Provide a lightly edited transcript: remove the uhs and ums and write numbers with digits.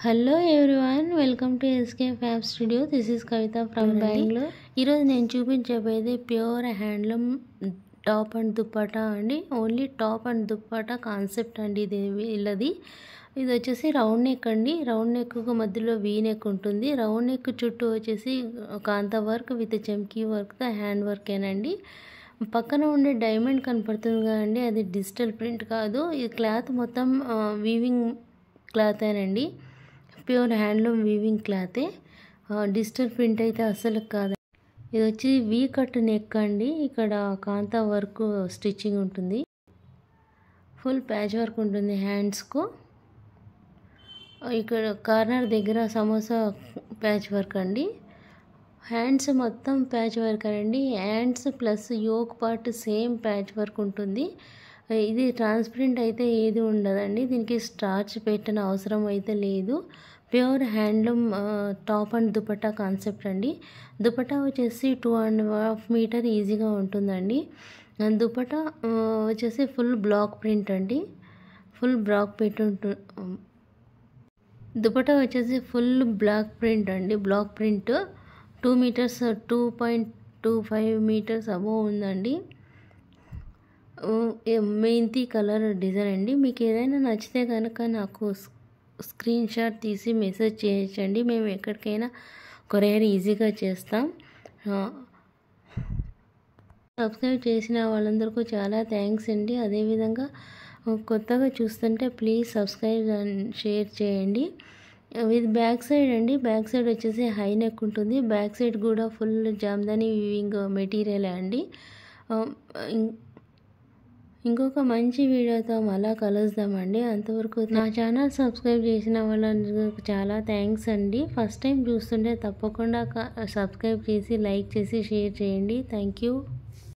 Hello everyone, welcome to SK fab studio. This is Kavitha from Bengaluru. ఈరోజు నేను చూపించబోయేది pure handloom top and dupatta అండి. Only top and dupatta concept అండి ఇది వీళ్ళది. ఇది వచ్చేసి రౌండ్ నెక్ అండి. రౌండ్ నెక్కు మధ్యలో వీ నెక్ ఉంటుంది. రౌండ్ నెక్ చుట్టూ వచ్చేసి కాంతా వర్క్ విత్ చమ్కీ వర్క్తో హ్యాండ్ వర్కేనండి. పక్కన ఉండే డైమండ్ కనపడుతుంది కదండి, అది డిజిటల్ ప్రింట్ కాదు. ఈ క్లాత్ మొత్తం వీవింగ్ క్లాతేనండి. ప్యూర్ హ్యాండ్లూమ్ వీవింగ్ క్లాతే, డిజిటల్ ప్రింట్ అయితే అస్సలు కాదు. ఇది వచ్చి వీ కట్ నెక్ అండి. ఇక్కడ కాంతా వర్క్ స్టిచ్చింగ్ ఉంటుంది. ఫుల్ ప్యాచ్ వర్క్ ఉంటుంది హ్యాండ్స్కు. ఇక్కడ కార్నర్ దగ్గర సమోసా ప్యాచ్ వర్క్ అండి. హ్యాండ్స్ మొత్తం ప్యాచ్ వర్క్ అండి. Hands plus yoke part same patch work ఉంటుంది. ఇది ట్రాన్స్పరెంట్ అయితే ఏది ఉండదండి. దీనికి స్టార్చ్ పెట్టిన అవసరం అయితే లేదు. Pure handloom top and dupatta concept అండి. దుపట్టా వచ్చేసి 2.5 మీటర్ ఈజీగా ఉంటుందండి. దుపట్టా వచ్చేసి ఫుల్ బ్లాక్ ప్రింట్ అండి. ఫుల్ బ్లాక్ ప్రింట్ దుపట్టా వచ్చేసి ఫుల్ బ్లాక్ ప్రింట్ అండి. Block print 2 metres 2.25 metres above ఉందండి. మెంతి కలర్ డిజైన్ అండి. మీకు ఏదైనా నచ్చితే కనుక నాకు స్క్రీన్ షాట్ తీసి మెసేజ్ చేయొచ్చండి. మేము ఎక్కడికైనా కొరియర్ ఈజీగా చేస్తాం. సబ్స్క్రైబ్ చేసిన వాళ్ళందరికీ చాలా థ్యాంక్స్ అండి. అదేవిధంగా కొత్తగా చూస్తుంటే ప్లీజ్ సబ్స్క్రైబ్ అండ్ షేర్ చేయండి. ఇది బ్యాక్ సైడ్ అండి. బ్యాక్ సైడ్ వచ్చేసి హై నెక్ ఉంటుంది. బ్యాక్ సైడ్ కూడా ఫుల్ జామ్దాని వీవింగ్ మెటీరియల్ అండి. ఇంకొక మంచి వీడియోతో మళ్ళా కలుద్దామండి. అంతవరకు నా ఛానల్ సబ్స్క్రైబ్ చేసిన వాళ్ళందరికీ చాలా థ్యాంక్స్ అండి. ఫస్ట్ టైం చూస్తుంటే తప్పకుండా సబ్స్క్రైబ్ చేసి లైక్ చేసి షేర్ చేయండి. Thank you.